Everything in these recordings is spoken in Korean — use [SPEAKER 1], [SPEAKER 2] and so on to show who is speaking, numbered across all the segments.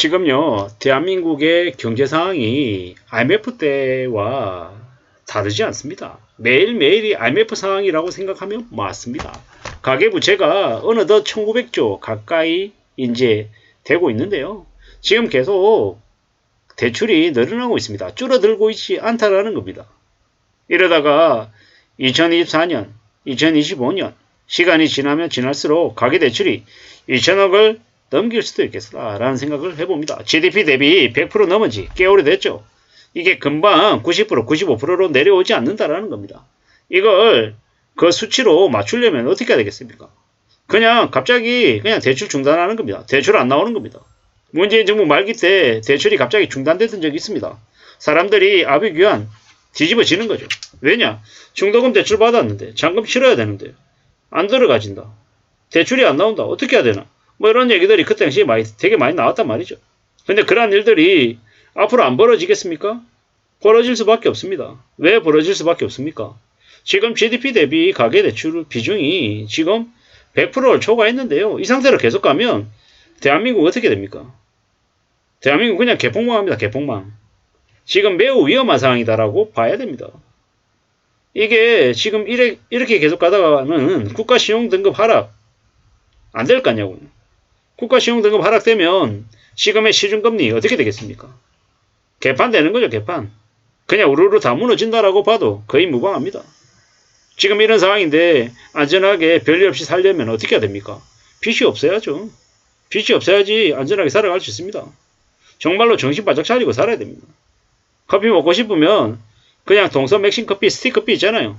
[SPEAKER 1] 지금요, 대한민국의 경제 상황이 IMF 때와 다르지 않습니다. 매일매일이 IMF 상황이라고 생각하면 맞습니다. 가계부채가 어느덧 1900조 가까이 이제 되고 있는데요. 지금 계속 대출이 늘어나고 있습니다. 줄어들고 있지 않다라는 겁니다. 이러다가 2024년, 2025년 시간이 지나면 지날수록 가계대출이 2천억을 넘길 수도 있겠다라는 생각을 해봅니다. GDP 대비 100% 넘은 지 꽤 오래됐죠. 이게 금방 90%, 95%로 내려오지 않는다라는 겁니다. 이걸 그 수치로 맞추려면 어떻게 해야 되겠습니까? 그냥 갑자기 그냥 대출 중단하는 겁니다. 대출 안 나오는 겁니다. 문재인 정부 말기 때 대출이 갑자기 중단됐던 적이 있습니다. 사람들이 아비규환 뒤집어지는 거죠. 왜냐? 중도금 대출 받았는데 잔금 치러야 되는데 안 들어가진다. 대출이 안 나온다. 어떻게 해야 되나? 뭐 이런 얘기들이 그때 당시에 되게 많이 나왔단 말이죠. 근데 그러한 일들이 앞으로 안 벌어지겠습니까? 벌어질 수밖에 없습니다. 왜 벌어질 수밖에 없습니까? 지금 GDP 대비 가계대출 비중이 지금 100%를 초과했는데요. 이 상태로 계속 가면 대한민국 어떻게 됩니까? 대한민국 그냥 개폭망합니다. 개폭망. 지금 매우 위험한 상황이다라고 봐야 됩니다. 이게 지금 이렇게 계속 가다가는 국가신용등급 하락 안 될 거냐고요. 국가신용등급 하락되면 지금의 시중금리 어떻게 되겠습니까? 개판 되는 거죠. 개판. 그냥 우르르 다 무너진다라고 봐도 거의 무방합니다. 지금 이런 상황인데 안전하게 별일 없이 살려면 어떻게 해야 됩니까? 빚이 없어야죠. 빚이 없어야지 안전하게 살아갈 수 있습니다. 정말로 정신 바짝 차리고 살아야 됩니다. 커피 먹고 싶으면 그냥 동서 맥심 커피, 스틱 커피 있잖아요.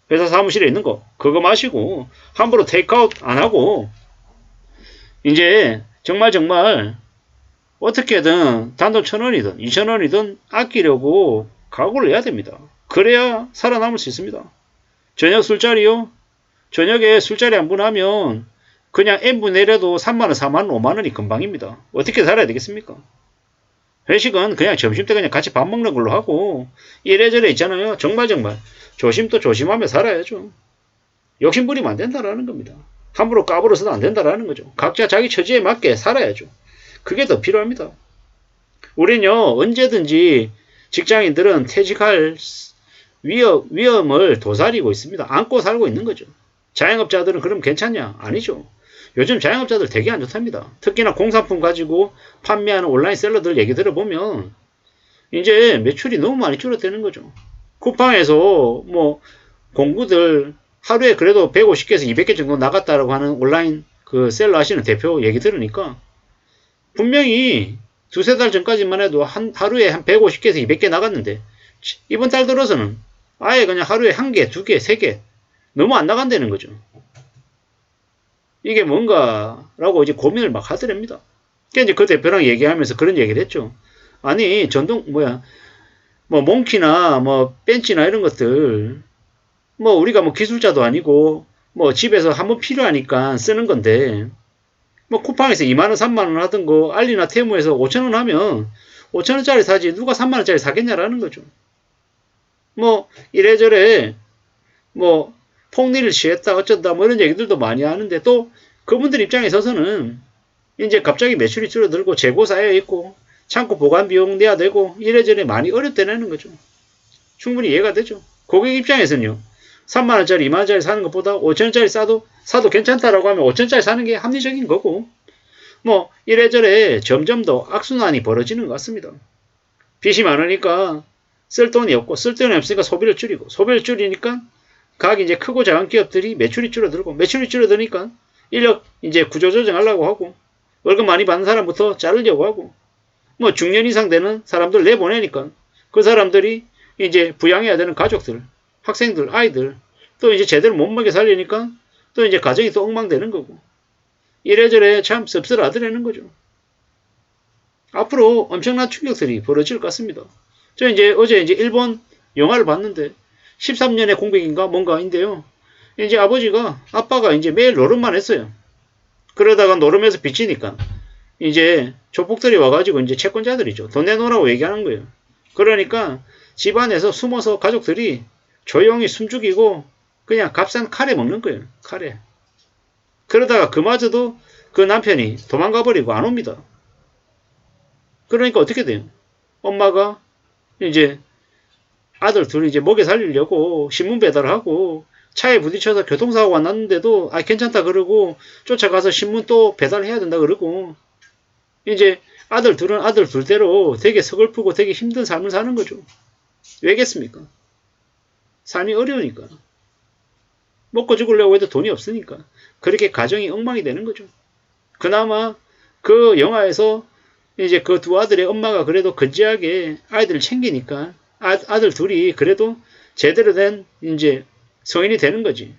[SPEAKER 1] 회사 사무실에 있는 거. 그거 마시고 함부로 테이크아웃 안 하고 이제 정말 어떻게든 단돈 1,000원이든 2,000원이든 아끼려고 각오를 해야 됩니다. 그래야 살아남을 수 있습니다. 저녁 술자리요? 저녁에 술자리 한 번 하면 그냥 N분 내려도 3만원, 4만원, 5만원이 금방입니다. 어떻게 살아야 되겠습니까? 회식은 그냥 점심때 그냥 같이 밥 먹는 걸로 하고 이래저래 있잖아요. 정말 조심도 조심하며 살아야죠. 욕심 부리면 안 된다라는 겁니다. 함부로 까불어서도 안 된다라는 거죠. 각자 자기 처지에 맞게 살아야죠. 그게 더 필요합니다. 우린요 언제든지 직장인들은 퇴직할 위험을 도사리고 있습니다. 안고 살고 있는 거죠. 자영업자들은 그럼 괜찮냐? 아니죠. 요즘 자영업자들 되게 안 좋답니다. 특히나 공산품 가지고 판매하는 온라인 셀러들 얘기 들어보면 이제 매출이 너무 많이 줄어드는 거죠. 쿠팡에서 뭐 공구들 하루에 그래도 150개에서 200개 정도 나갔다라고 하는 온라인 그 셀러 하시는 대표 얘기 들으니까 분명히 두세 달 전까지만 해도 하루에 한 150개에서 200개 나갔는데 이번 달 들어서는 아예 그냥 하루에 1개, 2개, 3개 너무 안 나간다는 거죠. 이게 뭔가라고 이제 고민을 막 하더랍니다. 그러니까 이제 그 대표랑 얘기하면서 그런 얘기를 했죠. 아니 뭐 몽키나 뭐 벤치나 이런 것들 뭐 우리가 뭐 기술자도 아니고 뭐 집에서 한번 필요하니까 쓰는 건데 뭐 쿠팡에서 2만원 3만원 하던 거 알리나 테무에서 5천원 하면 5천원짜리 사지 누가 3만원짜리 사겠냐라는 거죠. 뭐 이래저래 뭐 폭리를 취했다 어쩐다 뭐 이런 얘기들도 많이 하는데 또 그분들 입장에 있어서는 이제 갑자기 매출이 줄어들고 재고 쌓여 있고 창고 보관 비용 내야 되고 이래저래 많이 어렵다는 거죠. 충분히 이해가 되죠. 고객 입장에서는요. 3만원짜리 2만원짜리 사는 것보다 5천원짜리 사도 괜찮다라고 하면 5천원짜리 사는 게 합리적인 거고 뭐 이래저래 점점 더 악순환이 벌어지는 것 같습니다. 빚이 많으니까 쓸 돈이 없고 쓸 돈이 없으니까 소비를 줄이고 소비를 줄이니까 각 이제 크고 작은 기업들이 매출이 줄어들고 매출이 줄어드니까 인력 이제 구조조정하려고 하고 월급 많이 받는 사람부터 자르려고 하고 뭐 중년 이상 되는 사람들 내보내니까 그 사람들이 이제 부양해야 되는 가족들 학생들 아이들 또 이제 제대로 못 먹여 살리니까 또 이제 가정이 또 엉망되는 거고 이래저래 참 씁쓸하더라는 거죠. 앞으로 엄청난 충격들이 벌어질 것 같습니다. 저 이제 어제 이제 일본 영화를 봤는데 13년의 공백인가 뭔가인데요. 이제 아빠가 이제 매일 노름만 했어요. 그러다가 노름에서 빚지니까 이제 조폭들이 와가지고 이제 채권자들이죠. 돈 내놓으라고 얘기하는 거예요. 그러니까 집안에서 숨어서 가족들이 조용히 숨죽이고 그냥 값싼 카레 먹는 거예요. 카레. 그러다가 그마저도 그 남편이 도망가 버리고 안 옵니다. 그러니까 어떻게 돼요? 엄마가 이제 아들 둘이 이제 먹여 살리려고 신문 배달하고 차에 부딪혀서 교통사고가 났는데도 괜찮다 그러고 쫓아가서 신문 또 배달해야 된다 그러고 이제 아들 둘은 아들 둘대로 되게 서글프고 되게 힘든 삶을 사는 거죠. 왜겠습니까? 삶이 어려우니까. 먹고 죽으려고 해도 돈이 없으니까. 그렇게 가정이 엉망이 되는 거죠. 그나마 그 영화에서 이제 그 두 아들의 엄마가 그래도 건재하게 아이들을 챙기니까 아들 둘이 그래도 제대로 된 이제 성인이 되는 거지.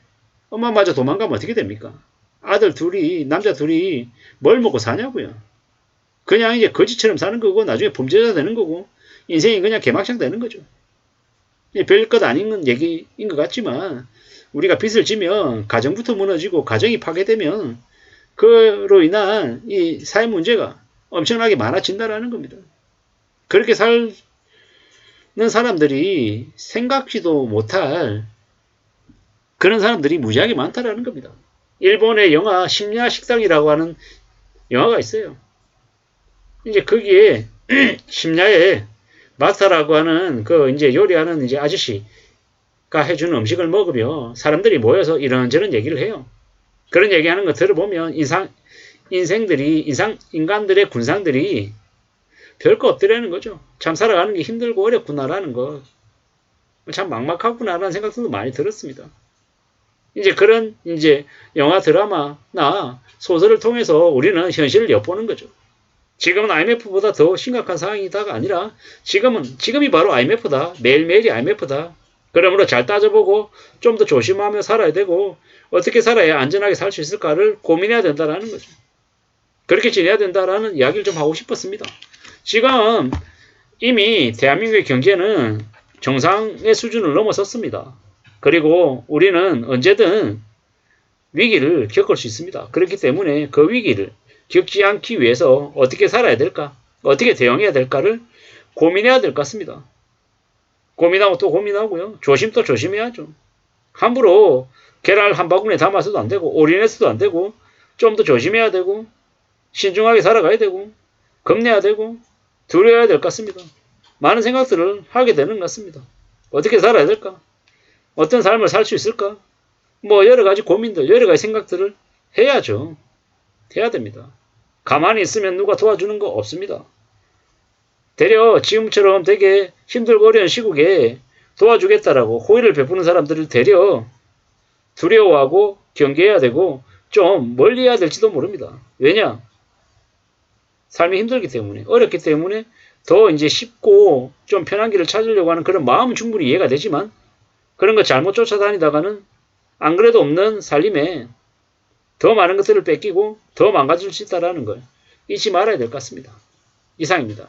[SPEAKER 1] 엄마마저 도망가면 어떻게 됩니까? 아들 둘이, 남자 둘이 뭘 먹고 사냐고요. 그냥 이제 거지처럼 사는 거고 나중에 범죄자 되는 거고 인생이 그냥 개막장 되는 거죠. 별것 아닌 얘기인 것 같지만 우리가 빚을 지면 가정부터 무너지고 가정이 파괴되면 그로 인한 이 사회 문제가 엄청나게 많아진다라는 겁니다. 그렇게 사는 사람들이 생각지도 못할 그런 사람들이 무지하게 많다라는 겁니다. 일본의 영화 심야 식당이라고 하는 영화가 있어요. 이제 거기에 심야에 마스터라고 하는 그 이제 요리하는 이제 아저씨가 해주는 음식을 먹으며 사람들이 모여서 이런저런 얘기를 해요. 그런 얘기하는 거 들어보면 인간들의 군상들이 별거 없더라는 거죠. 참 살아가는 게 힘들고 어렵구나라는 거. 참 막막하구나라는 생각도 많이 들었습니다. 이제 그런 이제 영화 드라마나 소설을 통해서 우리는 현실을 엿보는 거죠. 지금은 IMF보다 더 심각한 상황이다가 아니라 지금이 바로 IMF다. 매일매일이 IMF다. 그러므로 잘 따져보고 좀 더 조심하며 살아야 되고 어떻게 살아야 안전하게 살 수 있을까를 고민해야 된다는 거죠. 그렇게 지내야 된다라는 이야기를 좀 하고 싶었습니다. 지금 이미 대한민국의 경제는 정상의 수준을 넘어섰습니다. 그리고 우리는 언제든 위기를 겪을 수 있습니다. 그렇기 때문에 그 위기를 겪지 않기 위해서 어떻게 살아야 될까? 어떻게 대응해야 될까를 고민해야 될 것 같습니다. 고민하고 또 고민하고요. 조심 또 조심해야죠. 함부로 계란을 한 바구니에 담아서도 안 되고 올인해서도 안 되고 좀 더 조심해야 되고 신중하게 살아가야 되고 겁내야 되고 두려워야 될 것 같습니다. 많은 생각들을 하게 되는 것 같습니다. 어떻게 살아야 될까? 어떤 삶을 살 수 있을까? 뭐 여러 가지 고민들, 여러 가지 생각들을 해야죠. 해야 됩니다. 가만히 있으면 누가 도와주는 거 없습니다. 되려 지금처럼 되게 힘들고 어려운 시국에 도와주겠다라고 호의를 베푸는 사람들을 되려 두려워하고 경계해야 되고 좀 멀리해야 될지도 모릅니다. 왜냐? 삶이 힘들기 때문에, 어렵기 때문에 더 이제 쉽고 좀 편한 길을 찾으려고 하는 그런 마음은 충분히 이해가 되지만 그런 거 잘못 쫓아다니다가는 안 그래도 없는 살림에 더 많은 것들을 뺏기고 더 망가질 수 있다는 걸 잊지 말아야 될 것 같습니다. 이상입니다.